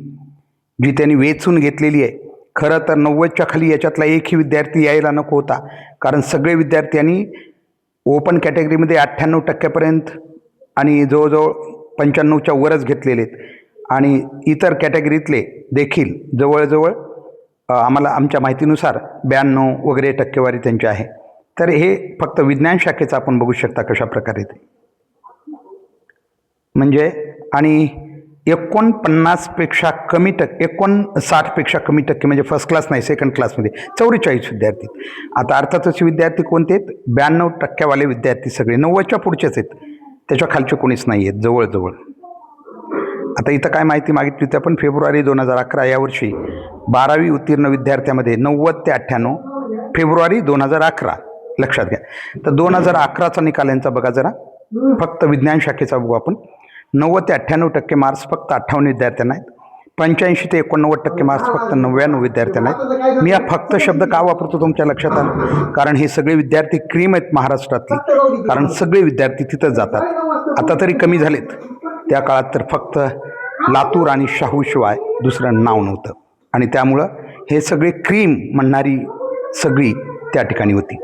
जी त्यांनी वेचून घेतलेली आहे. खरं तर 90च्या खाली याच्यातला एकही विद्यार्थी यायला नको होता, कारण सगळे विद्यार्थ्यांनी ओपन कॅटेगरीमध्ये 98% आणि जवळजवळ 95च्या वरच घेतलेले आहेत. आणि इतर कॅटेगरीतले देखील जवळजवळ आम्हाला आमच्या माहितीनुसार 92 वगैरे टक्केवारी त्यांची आहे. तर हे फक्त विज्ञान शाखेचं आपण बघू शकता कशा प्रकारे ते म्हणजे. आणि 49पेक्षा कमी 59पेक्षा कमी टक्के म्हणजे फर्स्ट क्लास नाही, सेकंड क्लासमध्ये 44 विद्यार्थी. आता अर्थातच विद्यार्थी कोणते आहेत? 92% विद्यार्थी सगळे 90च्या पुढचेच आहेत, त्याच्या खालचे कोणीच नाही आहेत जवळजवळ. आता इथं काय माहिती मागितली होती आपण? फेब्रुवारी 2011 यावर्षी 12वी उत्तीर्ण विद्यार्थ्यामध्ये 90 ते 98. फेब्रुवारी 2011 लक्षात घ्या. तर 2011चा निकाल यांचा बघा जरा, फक्त विज्ञान शाखेचा बघू आपण. 90 ते 98% मार्क्स फक्त 58 विद्यार्थ्यांना आहेत. 85 ते 89% मार्क्स फक्त 99 विद्यार्थ्यांना आहेत. मी हा फक्त शब्द का वापरतो तुमच्या लक्षात आलं? कारण हे सगळे विद्यार्थी क्रीम आहेत महाराष्ट्रातली, कारण सगळे विद्यार्थी तिथंच जातात. आता तरी कमी झालेत, त्या काळात तर फक्त लातूर आणि शाहूशिवाय दुसरं नाव नव्हतं. आणि त्यामुळं हे सगळे क्रीम म्हणणारी सगळी त्या ठिकाणी होती.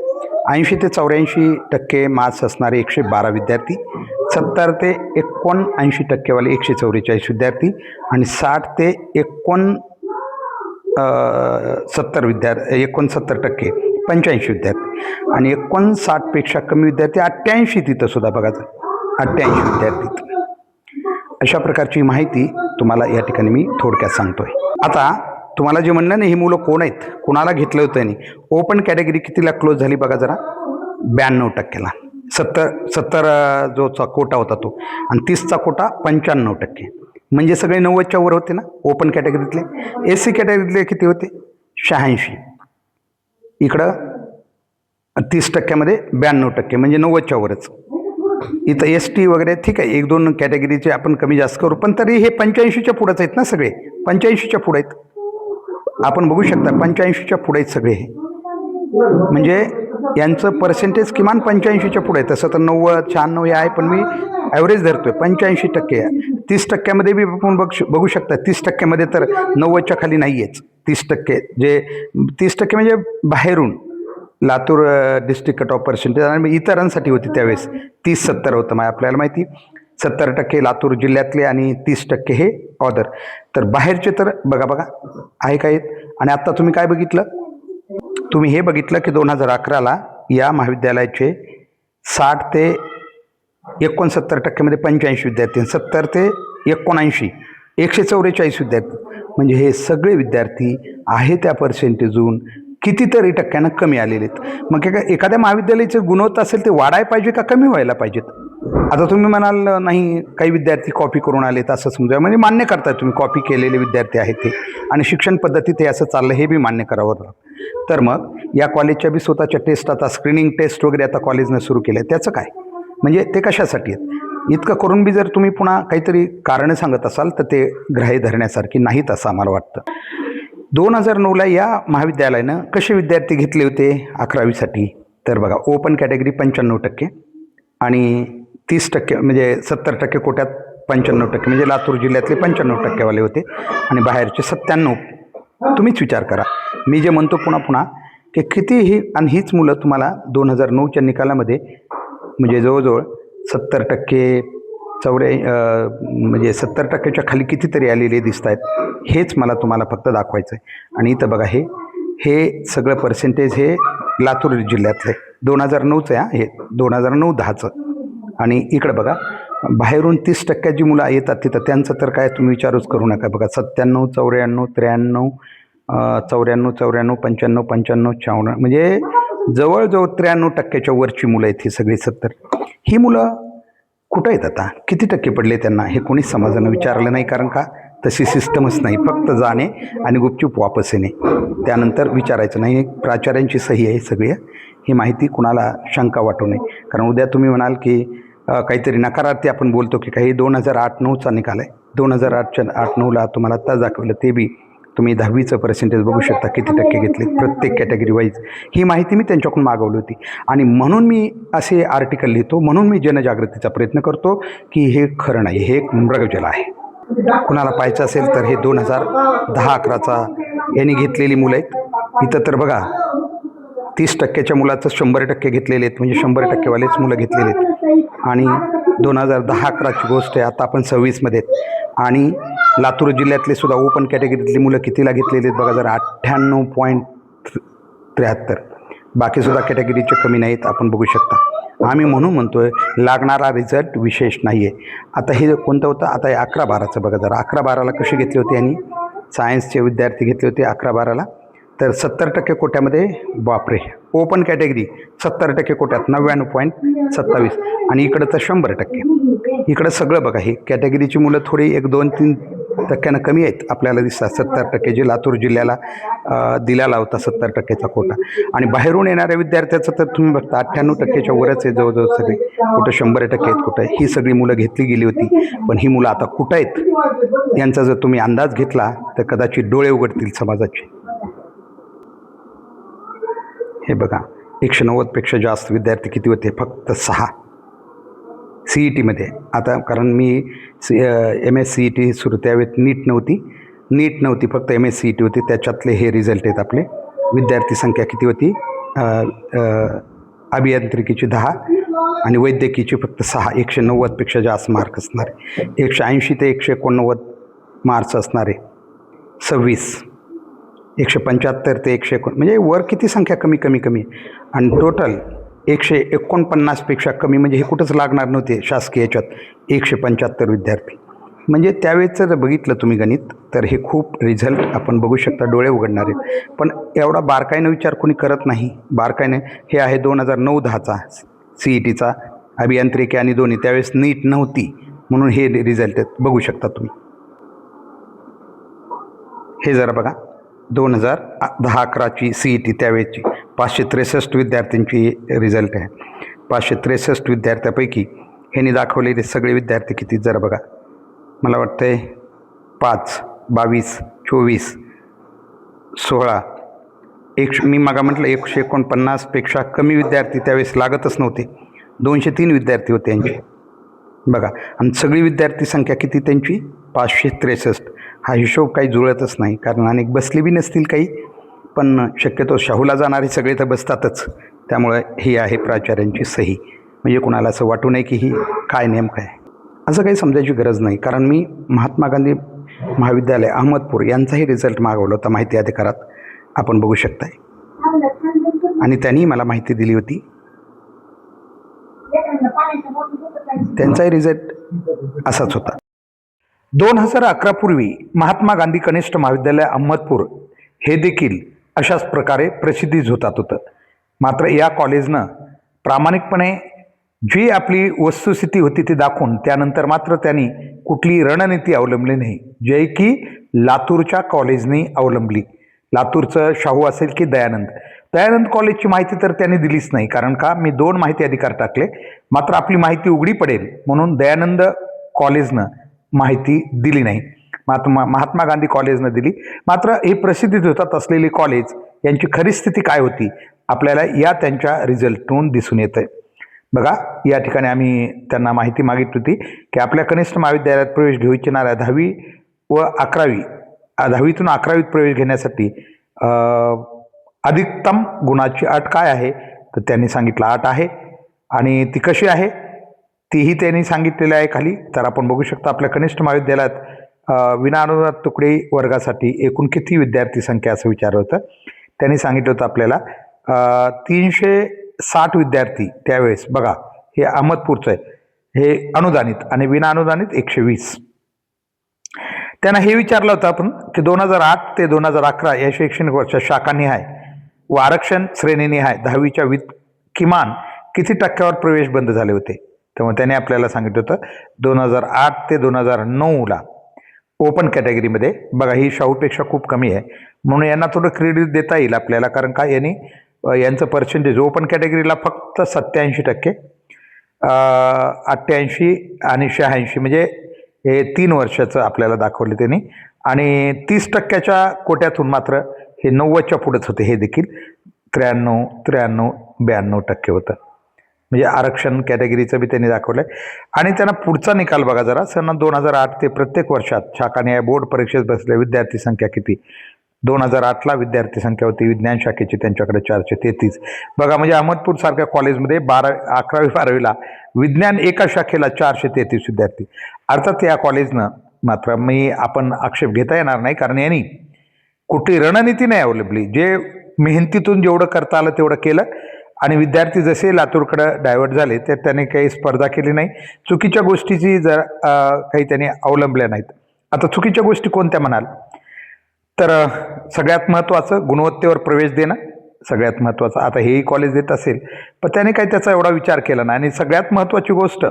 80 ते 84% मार्क्स असणारे 112 विद्यार्थी, 70 ते 79% 144 विद्यार्थी आणि 60 ते 69% 85 विद्यार्थी आणि 59पेक्षा कमी विद्यार्थी 88 तिथं सुद्धा बघायचं 88 विद्यार्थी. अशा प्रकारची माहिती तुम्हाला या ठिकाणी मी थोडक्यात सांगतोय. आता तुम्हाला जे म्हणलं ना, ही मुलं कोण आहेत, कोणाला घेतलं होतं यांनी? ओपन कॅटेगरी कितीला क्लोज झाली बघा जरा? 92%ला. 70 जो कोटा होता तो, आणि 30चा कोटा 95%. म्हणजे सगळे 90च्या वर होते ना ओपन कॅटेगरीतले. SC कॅटेगरीतले किती होते? 86. इकडं 30%मध्ये 92%, म्हणजे 90च्या वरच. इथं ST वगैरे ठीक आहे, 1-2 कॅटेगरीचे आपण कमी जास्त करू, पण तरी हे 85च्या पुढंच आहेत ना सगळे. 85च्या पुढे आहेत, आपण बघू शकता 85च्या पुढे आहेत सगळे. म्हणजे यांचं पर्सेंटेज किमान 85च्या पुढे आहे. तसं तर 90, 96 हे आहे, पण मी ॲव्हरेज धरतोय 85% आहे. 30%मध्ये बी आपण बघू शकता, 30%मध्ये तर 90च्या खाली नाही आहेच. 30% जे 30% म्हणजे बाहेरून Latur district cut off percentage आणि इतरांसाठी होती त्यावेळेस 30-70 होतं. मग आपल्याला माहिती 70% लातूर जिल्ह्यातले आणि 30% हे ऑदर. तर बाहेरचे तर बघा आहे काय. आणि आत्ता तुम्ही काय बघितलं? तुम्ही हे बघितलं की 2011ला या महाविद्यालयाचे 60 ते 69%मध्ये 85 विद्यार्थी, 70 ते 79 144 विद्यार्थी. म्हणजे हे सगळे विद्यार्थी आहे त्या पर्सेंटेजून कितीतरी टक्क्यानं कमी आलेले आहेत. मग एखाद्या महाविद्यालयाचे गुणवत्ता असेल ते वाढायला पाहिजे का कमी व्हायला पाहिजेत? आता तुम्ही म्हणाल नाही काही विद्यार्थी कॉपी करून आलेत असं समजा, म्हणजे मान्य करताय तुम्ही कॉपी केलेले विद्यार्थी आहेत ते, आणि शिक्षण पद्धतीत हे असं चाललं हे बी मान्य करावं. तर मग या कॉलेजच्या बी स्वतःच्या टेस्ट, आता स्क्रीनिंग टेस्ट वगैरे आता कॉलेजनं सुरू केलं आहे, त्याचं काय? म्हणजे ते कशासाठी आहेत? इतकं करून बी जर तुम्ही पुन्हा काहीतरी कारणं सांगत असाल तर ते ग्राह्य धरण्यासारखी नाहीत असं आम्हाला वाटतं. 2009ला या महाविद्यालयानं कसे विद्यार्थी घेतले होते 11वीसाठी? तर बघा, ओपन कॅटेगरी 95% आणि 30% म्हणजे 70% कोट्यात 95%, म्हणजे लातूर जिल्ह्यातले 95%वाले होते आणि बाहेरचे 97. तुम्हीच विचार करा. मी जे म्हणतो पुन्हा की किती ही, आणि हीच मुलं तुम्हाला 2009च्या निकालामध्ये म्हणजे जवळजवळ 70% म्हणजे 70%च्या खाली कितीतरी आलेले दिसत आहेत. हेच मला तुम्हाला फक्त दाखवायचं आहे. आणि इथं बघा, हे सगळं पर्सेंटेज हे लातूर जिल्ह्यातलं 2009चं आहे, हे 2009-10चं. आणि इकडं बघा, बाहेरून 30% जी मुलं येतात तिथं त्यांचं तर काय तुम्ही विचारूच करू नका. बघा 97, 94, 93, 94, 94, 95, 95, 56, म्हणजे जवळजवळ 93%च्या वरची मुलं आहेत ही सगळी. 70 ही मुलं कुठं आहेत आता? किती टक्के पडले त्यांना? हे कोणीच समाजानं विचारलं नाही, कारण का तशी सिस्टमच नाही. फक्त जाणे आणि गुपचूप वापस येणे, त्यानंतर विचारायचं नाही. प्राचार्यांची सही आहे सगळी. ही माहिती कुणाला शंका वाटू नये, कारण उद्या तुम्ही म्हणाल की काहीतरी नकारार्थी आपण बोलतो की काही 2008-9चा निकाल आहे. 2008च्या 8-9ला तुम्हाला आत्ताच दाखवलं ते बी तुम्ही 10वीचं पर्सेंटेज बघू शकता किती टक्के घेतले प्रत्येक कॅटेगरी वाईज. ही माहिती मी त्यांच्याकडून मागवली होती आणि म्हणून मी असे आर्टिकल लिहितो, म्हणून मी जनजागृतीचा प्रयत्न करतो की हे खरं नाही, हे एक मृगजल आहे. कुणाला पाहायचं असेल तर हे 2010-11चा यांनी घेतलेली मुलं आहेत. इथं तर बघा 30% मुलाचं 100% घेतलेले आहेत, म्हणजे 100%वालेच मुलं घेतलेले आहेत. आणि 2010-11ची गोष्ट आहे, आता आपण 26मध्ये आहेत. आणि लातूर जिल्ह्यातले सुद्धा ओपन कॅटेगरीतली मुलं कितीला घेतलेले आहेत बघा, जर 98.73. बाकीसुद्धा कॅटेगरीचे कमी नाहीत, आपण बघू शकता. आम्ही म्हणून म्हणतोय लागणारा रिझल्ट विशेष नाही आहे. आता हे कोणतं होतं, आता हे 11-12चं बघा. जरा 11-12ला कशी घेतली होती यांनी, सायन्सचे विद्यार्थी घेतले होते 11-12ला, तर 70% कोट्यामध्ये, बापरे, ओपन कॅटेगरी 70% कोट्यात 99.27. आणि इकडं तर 100%. इकडं सगळं बघा, हे कॅटेगरीची मुलं थोडी 1-2-3% कमी आहेत आपल्याला दिसतात. 70% जे लातूर जिल्ह्याला दिलेला होता 70%चा कोटा. आणि बाहेरून येणाऱ्या विद्यार्थ्याचं तर तुम्ही बघता 98%च्या वरच आहे जवळजवळ सगळे. कुठं 100% आहेत, कुठं ही सगळी मुलं घेतली गेली होती. पण ही मुलं आता कुठं आहेत यांचा जर तुम्ही अंदाज घेतला तर कदाचित डोळे उघडतील समाजाचे. हे बघा 190पेक्षा जास्त विद्यार्थी किती होते, फक्त 6 CETमध्ये. आता कारण मी MSCET सुरू त्यावेळेस नीट नव्हती, फक्त MSCET होती. त्याच्यातले हे रिझल्ट आहेत आपले. विद्यार्थी संख्या किती होती, अभियांत्रिकीची 10 आणि वैद्यकीची फक्त 6. 190पेक्षा जास्त मार्क असणारे, 180 ते 189 मार्क्स असणारे 26, 175 ते 119, म्हणजे वर किती संख्या कमी. आणि टोटल 149पेक्षा कमी, म्हणजे हे कुठंच लागणार नव्हते शासकीय याच्यात. 175 विद्यार्थी, म्हणजे त्यावेळेस जर बघितलं तुम्ही गणित तर हे खूप रिझल्ट आपण बघू शकता, डोळे उघडणारे. पण एवढा बारकाईनं विचार कोणी करत नाही. बारकाईने हे आहे 2009-10चा CETचा अभियांत्रिकी आणि दोन्ही. त्यावेळेस नीट नव्हती म्हणून हे रिझल्ट आहेत, बघू शकता तुम्ही. हे जरा बघा 2010-11ची CET त्यावेळेची 563 विद्यार्थ्यांची रिझल्ट आहे. 563 विद्यार्थ्यापैकी ह्यांनी दाखवलेले सगळे विद्यार्थी किती जरा बघा. मला वाटतं आहे 5, 22, 24, 16, मी मागा म्हटलं 149पेक्षा कमी विद्यार्थी त्यावेळेस लागतच नव्हते. 203 विद्यार्थी होते यांचे बघा. आणि सगळी विद्यार्थी संख्या किती त्यांची 563. हा हिशोब काही जुळतच नाही, कारण अनेक बसले बी नसतील काही, पण शक्यतो शाहूला जाणारे सगळे तर बसतातच. त्यामुळे ही आहे प्राचार्यांची सही. म्हणजे कुणाला असं वाटू नये की ही काय नेमकं आहे, असं काही समजायची गरज नाही. कारण मी महात्मा गांधी महाविद्यालय अहमदपूर यांचाही रिझल्ट मागवला होता माहिती अधिकारात, आपण बघू शकताय. आणि त्यांनी मला माहिती दिली होती. त्यांचाही रिझल्ट असाच होता. 2011 पूर्वी महात्मा गांधी कनिष्ठ महाविद्यालय अहमदपूर हे देखील अशाच प्रकारे प्रसिद्धीस होतात होतं. मात्र या कॉलेजनं प्रामाणिकपणे जी आपली वस्तुस्थिती होती ती दाखवून त्यानंतर मात्र त्यांनी कुठली रणनीती अवलंबली नाही, जे की लातूरच्या कॉलेजने अवलंबली. लातूरचं शाहू असेल की दयानंद कॉलेजची माहिती तर त्यांनी दिलीच नाही. कारण का, मी 2 माहिती अधिकार टाकले, मात्र आपली माहिती उघडी पडेल म्हणून दयानंद कॉलेजनं माहिती दिली नाही, मात्र महात्मा गांधी कॉलेजनं दिली. मात्र ही प्रसिद्धीत होतात असलेली कॉलेज यांची खरी स्थिती काय होती आपल्याला या त्यांच्या रिझल्टवरून दिसून येतं. बघा, या ठिकाणी आम्ही त्यांना माहिती मागितली होती की आपल्या कनिष्ठ महाविद्यालयात प्रवेश घेऊ इच्छिणाऱ्या 10वी व 11वी 10वीतून 11वीत प्रवेश घेण्यासाठी अधिकतम गुणाची अट काय आहे, तर त्यांनी सांगितलं 8 आहे. आणि ती कशी आहे तीही त्यांनी सांगितलेली आहे खाली. तर आपण बघू शकता आपल्या कनिष्ठ महाविद्यालयात विनाअनुदानित तुकडे वर्गासाठी एकूण किती विद्यार्थी संख्या असं विचारलं होतं. त्यांनी सांगितलं होतं आपल्याला 360 विद्यार्थी त्यावेळेस. बघा, हे अहमदपूरचं आहे, हे अनुदानित आणि विनाअनुदानित 120. त्यांना हे विचारलं होतं आपण की 2008 ते 2011 या शैक्षणिक वर्षात शाखानिहाय व आरक्षण श्रेणीनिहाय 10वीच्या किमान किती टक्क्यावर प्रवेश बंद झाले होते. त्यामुळे त्याने आपल्याला सांगितलं होतं 2008 ते 2009ला ओपन कॅटेगरीमध्ये. बघा, ही शाहूपेक्षा खूप कमी आहे म्हणून यांना थोडं क्रेडिट देता येईल आपल्याला. कारण का, यांचं पर्सेंटेज ओपन कॅटेगरीला फक्त 87%, 88 आणि 86, म्हणजे हे 3 वर्षाचं आपल्याला दाखवले त्यांनी आणि 30% कोट्यातून मात्र हे 90च्या पुढेच होते. हे देखील 93, 93, 92% होतं. म्हणजे आरक्षण कॅटेगरीचं बी त्यांनी दाखवलं आहे. आणि त्यांना पुढचा निकाल बघा जरा. सन 2008 ते प्रत्येक वर्षात शाखान्याय बोर्ड परीक्षेत बसलेल्या विद्यार्थी संख्या किती. 2008ला विद्यार्थी संख्या होती विज्ञान शाखेची त्यांच्याकडे 433. बघा म्हणजे अहमदपूरसारख्या कॉलेजमध्ये 11वी 12वीला विज्ञान एका शाखेला 433 विद्यार्थी. अर्थात या कॉलेजनं मात्र आपण आक्षेप घेता येणार नाही, कारण यांनी कुठली रणनीती नाही अवलंबली. जे मेहनतीतून जेवढं करता आलं तेवढं केलं आणि विद्यार्थी जसे लातूरकडे डायव्हर्ट झाले तर त्यांनी काही स्पर्धा केली नाही. चुकीच्या गोष्टीची काही त्यांनी अवलंबल्या नाहीत. आता चुकीच्या गोष्टी कोणत्या म्हणाल तर सगळ्यात महत्त्वाचं गुणवत्तेवर प्रवेश देणं सगळ्यात महत्त्वाचं. आता हेही कॉलेज देत असेल पण त्याने काही त्याचा एवढा विचार केला नाही. आणि सगळ्यात महत्त्वाची गोष्ट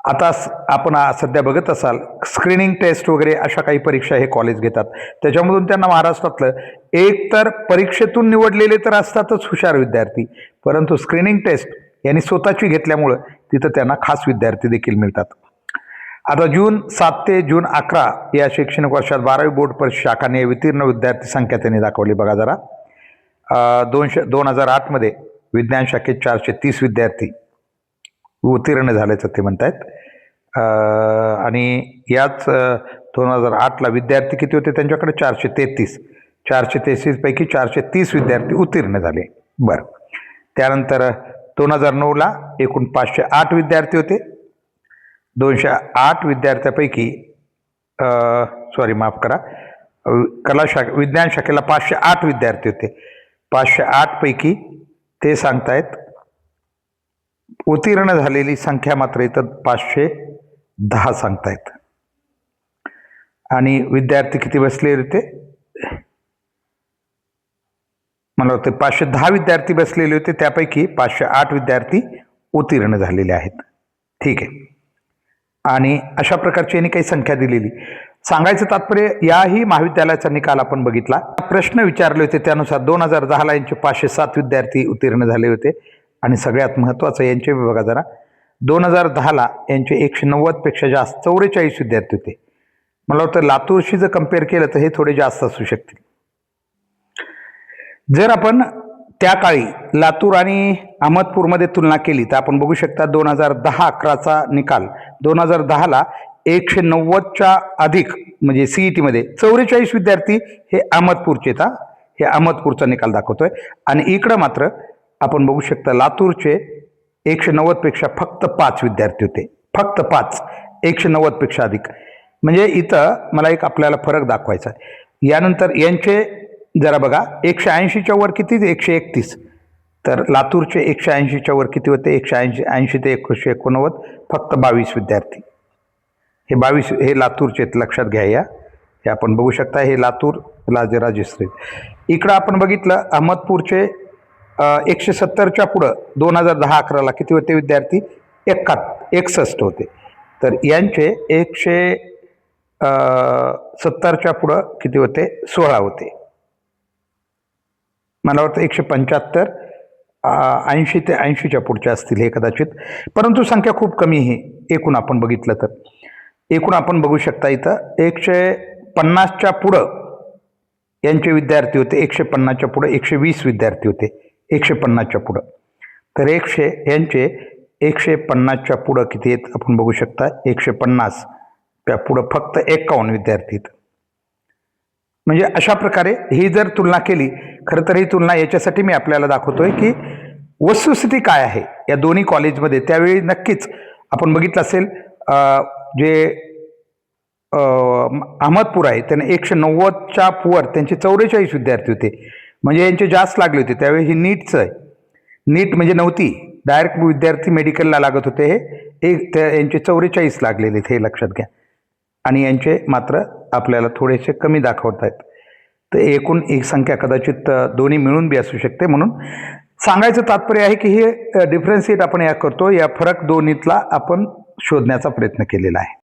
आता आपण सध्या बघत असाल स्क्रीनिंग टेस्ट वगैरे अशा काही परीक्षा हे कॉलेज घेतात. त्याच्यामधून त्यांना महाराष्ट्रातलं एक तर परीक्षेतून निवडलेले तर असतातच हुशार विद्यार्थी, परंतु स्क्रीनिंग टेस्ट यांनी स्वतःची घेतल्यामुळं तिथं त्यांना खास विद्यार्थी देखील मिळतात. आता जून 7 ते जून 11 या शैक्षणिक वर्षात 12वी बोर्ड परीक्षा शाखाने वितीर्ण विद्यार्थी संख्या त्यांनी दाखवली. बघा जरा 2008मध्ये विज्ञान शाखेत 430 विद्यार्थी उत्तीर्ण झाल्याचं ते म्हणतात. आणि याच 2008ला विद्यार्थी किती होते त्यांच्याकडे 433. 433 पैकी 430 विद्यार्थी उत्तीर्ण झाले. बरं, त्यानंतर 2009ला एकूण 508 विद्यार्थी होते. 208 विद्यार्थ्यापैकी विज्ञान शाखेला 508 विद्यार्थी होते. 508 पैकी ते सांगतायत उत्तीर्ण झालेली संख्या मात्र इथं 510 सांगतायत. आणि विद्यार्थी किती बसले होते मला वाटतं 510 विद्यार्थी बसलेले होते. त्यापैकी 508 विद्यार्थी उत्तीर्ण झालेले आहेत. ठीक आहे. आणि अशा प्रकारची यांनी काही संख्या दिलेली. सांगायचं तात्पर्य याही महाविद्यालयाचा निकाल आपण बघितला. प्रश्न विचारले होते त्यानुसार 2010ला यांचे 507 विद्यार्थी उत्तीर्ण झाले होते. आणि सगळ्यात महत्त्वाचं यांचे बघा जरा 2010ला यांचे 190 पेक्षा जास्त 44 विद्यार्थी होते. मला वाटतं लातूरशी जर कम्पेअर केलं तर हे थोडे जास्त असू शकतील. जर आपण त्या काळी लातूर आणि अहमदपूरमध्ये तुलना केली तर आपण बघू शकता 2010-11चा निकाल 2010ला 190च्या अधिक म्हणजे CETमध्ये 44 विद्यार्थी हे अहमदपूरचे आहेत. हे अहमदपूरचा निकाल दाखवतोय. आणि इकडं मात्र आपण बघू शकता लातूरचे 190 पेक्षा फक्त 5 विद्यार्थी होते. फक्त 5. 190 पेक्षा अधिक म्हणजे इथं मला एक आपल्याला फरक दाखवायचा आहे. यानंतर यांचे जरा बघा 180च्या वर किती 131. तर लातूरचे 180च्या वर किती होते 180 ते 189 फक्त 22 विद्यार्थी. हे 22 हे लातूरचे लक्षात घ्या. हे आपण बघू शकता हे लातूरला जे रजिस्ट्रेड. इकडं आपण बघितलं अहमदपूरचे 170च्या पुढं 2010-11ला किती होते विद्यार्थी 61 होते. तर यांचे 170च्या पुढं किती होते 16 होते. मला वाटतं 175 80 ते 80च्या पुढच्या असतील हे कदाचित, परंतु संख्या खूप कमी आहे. एकूण आपण बघितलं तर एकूण आपण बघू शकता इथं 150च्या पुढं यांचे विद्यार्थी होते. 150च्या पुढं 120 विद्यार्थी होते 150च्या पुढं. तर यांचे 150च्या पुढं किती आहेत आपण बघू शकता 150 त्या पुढं फक्त 51 विद्यार्थी आहेत. म्हणजे अशा प्रकारे ही जर तुलना केली खरं तर ही तुलना याच्यासाठी मी आपल्याला दाखवतोय की वस्तुस्थिती काय आहे या दोन्ही कॉलेजमध्ये. त्यावेळी नक्कीच आपण बघितलं असेल जे अहमदपूर आहे त्याने 190च्या वर त्यांचे 44 विद्यार्थी होते. म्हणजे यांचे जास्त लागले होते. त्यावेळी ही नीटचं आहे. नीट म्हणजे नव्हती, डायरेक्ट विद्यार्थी मेडिकलला लागत होते. यांचे 44 लागलेले हे लक्षात घ्या. आणि यांचे मात्र आपल्याला थोडेसे कमी दाखवत आहेत. तर एकूण एक संख्या कदाचित दोन्ही मिळून बी असू शकते. म्हणून सांगायचं तात्पर्य आहे की हे डिफरन्शिएट आपण या करतो, या फरक दोन्हीतला आपण शोधण्याचा प्रयत्न केलेला आहे.